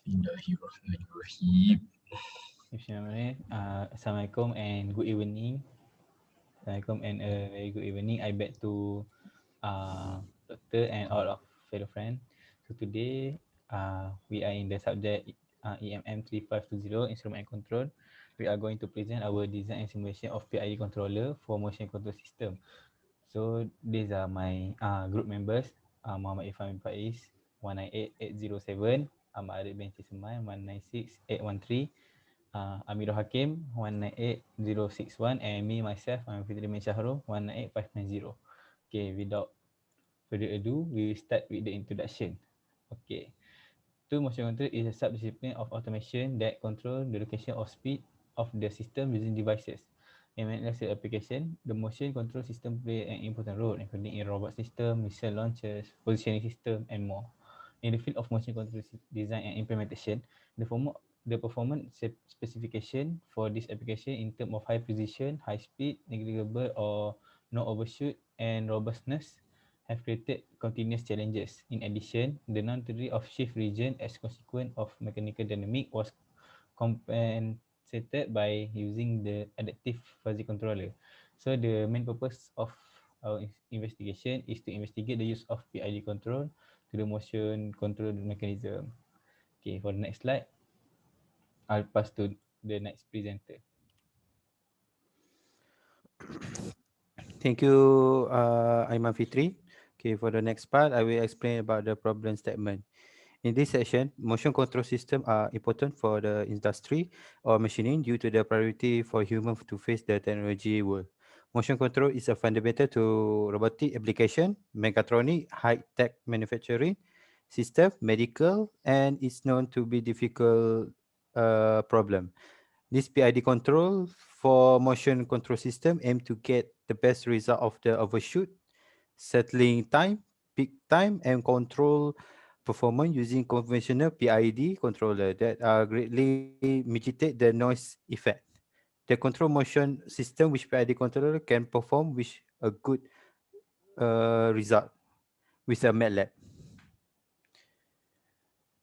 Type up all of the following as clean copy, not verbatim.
Bismillahirrahmanirrahim. Assalamualaikum and good evening. Assalamualaikum and a very good evening. I beg to doctor and all of fellow friends. So today we are in the subject EMM 3520 instrument and control. We are going to present our design and simulation of PID controller for motion control system. So these are my group members. Muhammad Irfan bin Faiz 198807, Ahmad Arif bin Seman 196813, Amirul Hakim 198061, and me myself I'm Fitri Min Syahrul 198590. Okay, without further ado, we will start with the introduction. Okay. Tool motion control is a subdiscipline of automation that control the location of speed of the system using devices. In many industrial applications, the motion control system play an important role, including in robot system, missile launchers, positioning system, and more. In the field of motion control design and implementation, the performance specification for this application in terms of high precision, high speed, negligible or no overshoot, and robustness have created continuous challenges. In addition, the non-theory of shift region as consequence of mechanical dynamic was compensated by using the adaptive fuzzy controller. So the main purpose of our investigation is to investigate the use of PID control to the motion control mechanism. Okay, for the next slide, I'll pass to the next presenter. Thank you, Aiman Fitri. Okay, for the next part, I will explain about the problem statement. In this session, motion control systems are important for the industry or machining due to the priority for humans to face the technology world. Motion control is a fundamental to robotic application, mechatronic, high-tech manufacturing, system, medical, and is known to be difficult problem. This PID control for motion control system aim to get the best result of the overshoot, settling time, peak time, and control performance using conventional PID controller that greatly mitigate the noise effect. The control motion system which PID controller can perform with a good result with a MATLAB.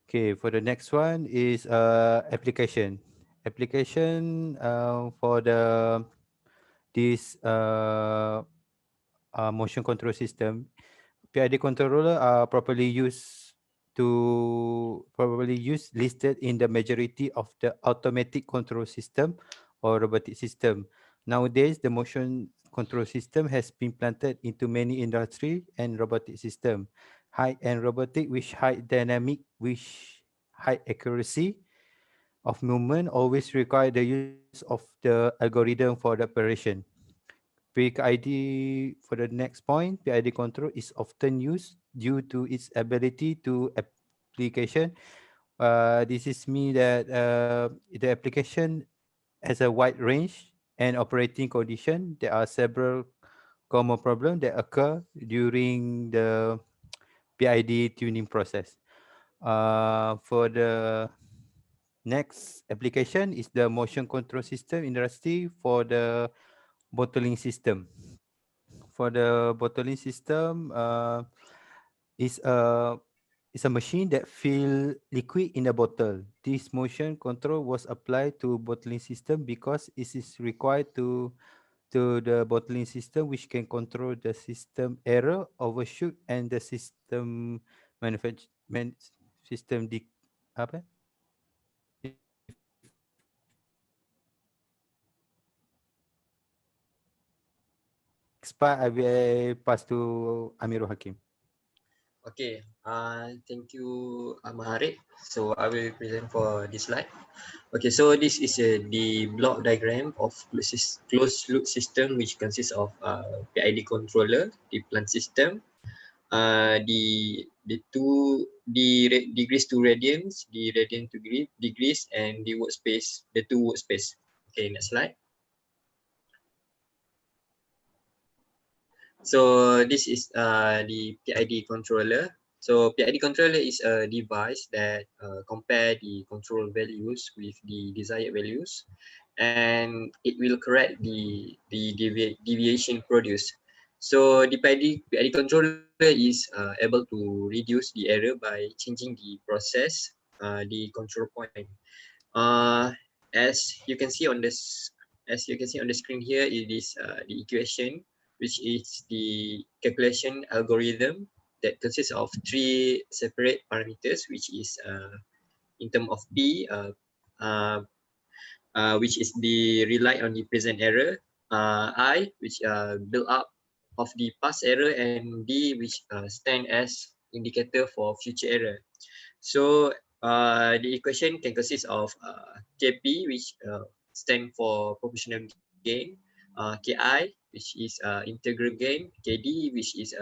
Okay, for the next one is application. Application for the this motion control system, PID controller are properly used listed in the majority of the automatic control system or robotic system. Nowadays, the motion control system has been planted into many industry and robotic system. High-end robotic with high dynamic, with high accuracy of movement always require the use of the algorithm for the operation. PID for the next point, PID control is often used due to its ability to application. This is me that the application has a wide range and operating condition. There are several common problems that occur during the PID tuning process. For the next application is the motion control system industry for the bottling system. For the bottling system, is a machine that fill liquid in a bottle. This motion control was applied to bottling system because it is required to the bottling system which can control the system error, overshoot, and the system system apa? For the next part, I will pass to Amirul Hakim. Okay, thank you, Maharid. So I will present for this slide. Okay, so this is the block diagram of closed loop system, which consists of PID controller, the plant system, the degrees to radians, the radian to degrees, and the workspace, the two workspace. Okay, next slide. So this is the PID controller. So PID controller is a device that compare the control values with the desired values, and it will correct the deviation produced. So the PID controller is able to reduce the error by changing the process the control point. Uh, as you can see on this, as you can see on the screen here, it is the equation, which is the calculation algorithm that consists of three separate parameters, which is in terms of P, uh, which is the rely on the present error, I, which build up of the past error, and D, which stand as indicator for future error. So the equation can consist of KP, which stand for proportional gain, KI, which is integral gain, KD, which is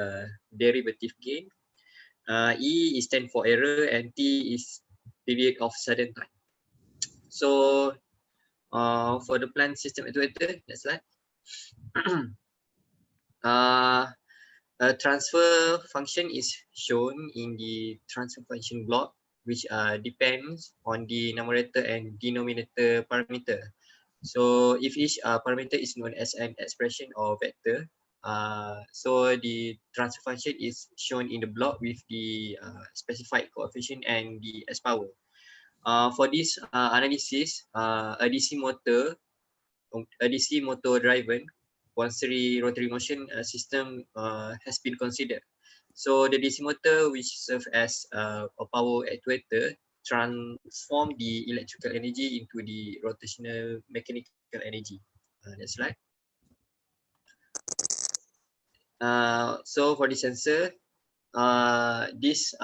derivative gain, E is stand for error, and T is period of sudden time. So for the plant system actuator, next slide. uh, a transfer function is shown in the transfer function block, which depends on the numerator and denominator parameter. So if each parameter is known as an expression or vector, so the transfer function is shown in the block with the specified coefficient and the S power. For this analysis, a DC motor driven quantary rotary motion system has been considered. So the DC motor, which serves as a power actuator, transform the electrical energy into the rotational mechanical energy. Next slide. So for the sensor, this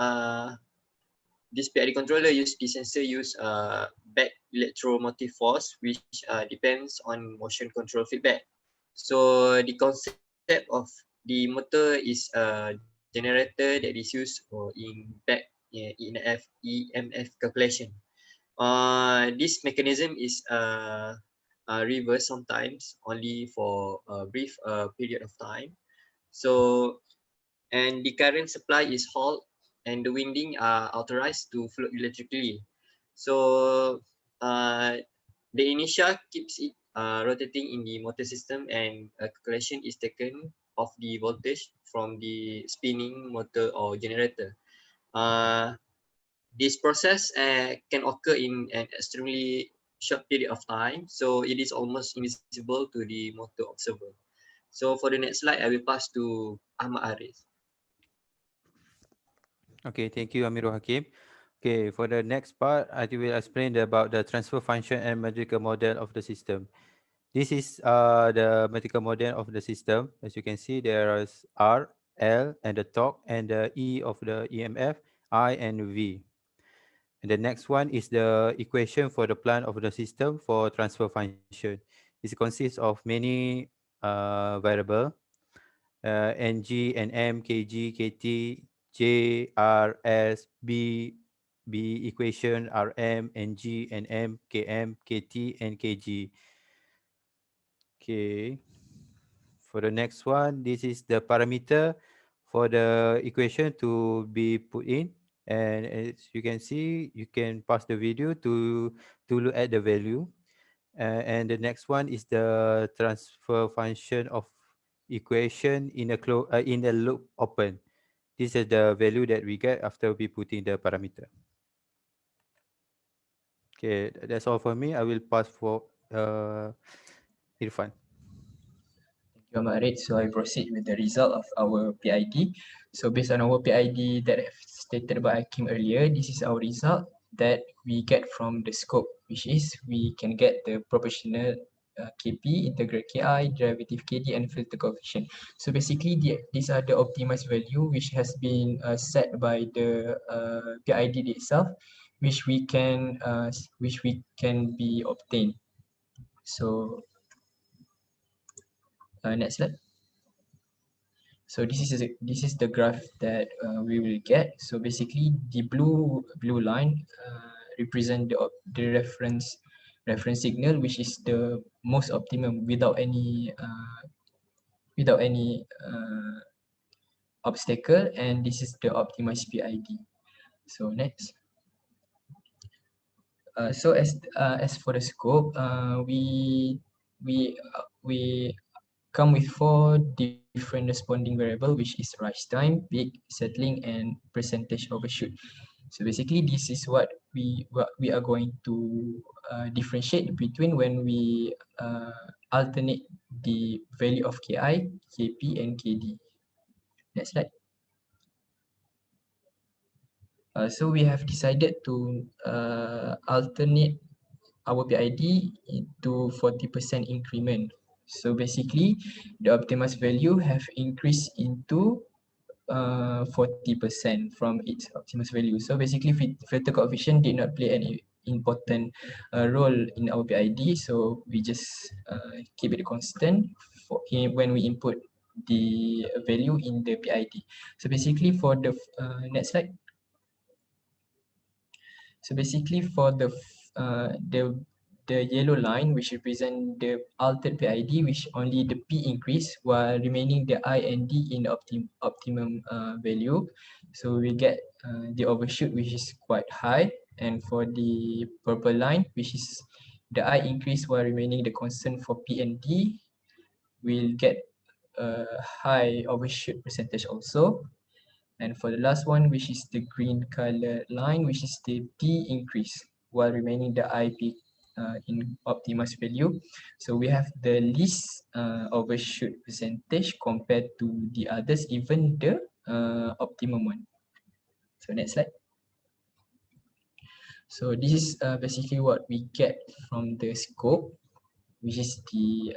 this PID controller use the sensor use back electromotive force, which depends on motion control feedback. So the concept of the motor is a generator that is used in back EMF calculation. This mechanism is reversed sometimes only for a brief period of time. So and the current supply is halt and the winding are authorized to flow electrically. So uh, the inertia keeps it rotating in the motor system, and a calculation is taken of the voltage from the spinning motor or generator. Uh, this process can occur in an extremely short period of time, so it is almost invisible to the motor observer. So for the next slide, I will pass to Ahmad Aris. Okay, thank you, Amirul Hakim. Okay, for the next part, I will explain about the transfer function and mathematical model of the system. This is the mathematical model of the system. As you can see, there is R, L, and the torque, and the E of the EMF, I, and V. And the next one is the equation for the plan of the system for transfer function. It consists of many variable, NG and M, KG, KT, J, R, S, B equation, RM, NG, and M, KM, KT, and KG. Okay. For the next one, this is the parameter for the equation to be put in. And as you can see, you can pause the video to look at the value. And the next one is the transfer function of equation in a loop open. This is the value that we get after we put in the parameter. Okay, that's all for me. I will pass for Irfan. Thank you, Ahmad Red. So I proceed with the result of our PID. So based on our PID that I've stated by Hakim earlier, this is our result that we get from the scope, which is we can get the proportional KP, integral KI, derivative KD, and filter coefficient. So basically, these are the optimized value which has been set by the PID itself, which we can be obtained. So next slide. So this is the graph that we will get. So basically, the blue line represent the reference signal, which is the most optimum without any obstacle, and this is the optimized PID. So next. So as for the scope, we come with four different responding variable, which is rise time, peak, settling, and percentage overshoot. So basically, this is what we are going to differentiate between when we alternate the value of Ki, Kp, and Kd. Next slide. So we have decided to alternate our PID into 40% increment. So basically, the optimized value have increased into 40% from its optimus value. So basically, filter coefficient did not play any important role in our PID. So we just keep it constant when we input the value in the PID. So basically, for the next slide. So basically, for the yellow line, which represent the altered PID, which only the P increase while remaining the I and D in optimum value. So we get the overshoot, which is quite high. And for the purple line, which is the I increase while remaining the constant for P and D, we'll get a high overshoot percentage also. And for the last one, which is the green color line, which is the P increase while remaining the IP in optimized value. So we have the least overshoot percentage compared to the others, even the optimum one. So next slide. So this is basically what we get from the scope, which is the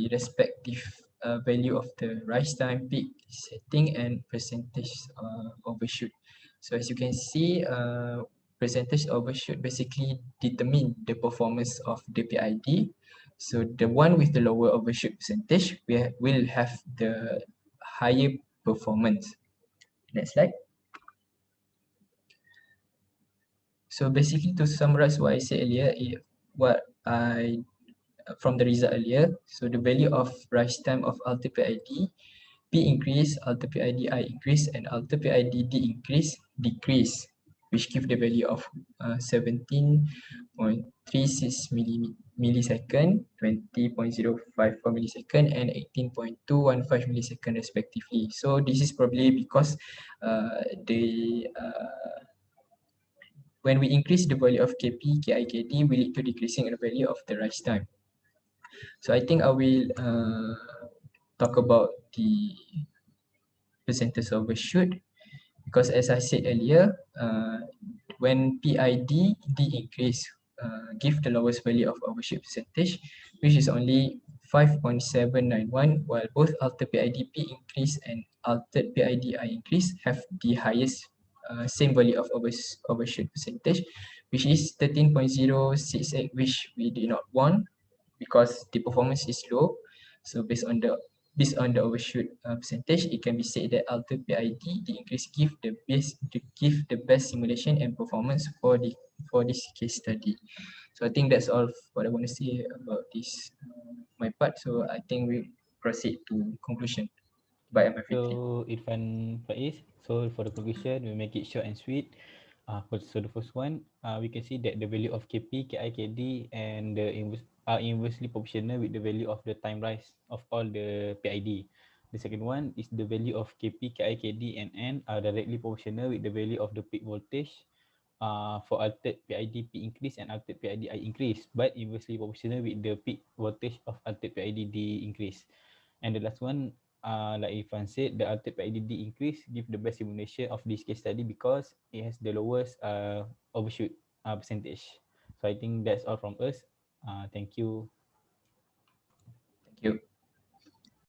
respective value of the rise time, peak setting, and percentage overshoot. So as you can see, percentage overshoot basically determine the performance of the PID. So the one with the lower overshoot percentage will have the higher performance. Next slide. So basically, to summarize what I said earlier, what I from the result earlier, so the value of rise time of alter PID, P increase, alter PID I increase, and alter PID D increase, decrease, which give the value of 17.36 millisecond, 20.054 millisecond, and 18.215 millisecond respectively. So this is probably because when we increase the value of Kp, Ki, Kd, we lead to decreasing the value of the rise time. So I think I will talk about the percentage overshoot, because as I said earlier, when PID D increase, give the lowest value of overshoot percentage, which is only 5.791, while both altered PID P increase and altered PID I increase have the highest same value of overshoot percentage, which is 13.068, which we did not want because the performance is low. So based on the overshoot percentage, it can be said that alter PID, the increase give the best simulation and performance for this case study. So I think that's all what I want to say about this my part. So I think we proceed to conclusion by MFT. So Irfan Faiz. So for the conclusion, we make it short and sweet. So the first one, we can see that the value of Kp, Ki, Kd, and the are inversely proportional with the value of the time rise of all the PID. The second one is the value of Kp, Ki, Kd, and N are directly proportional with the value of the peak voltage for altered PID P increase and altered PID I increase, but inversely proportional with the peak voltage of altered PID D increase. And the last one, like Irfan said, the altered PID D increase give the best simulation of this case study because it has the lowest overshoot percentage. So I think that's all from us. Thank you.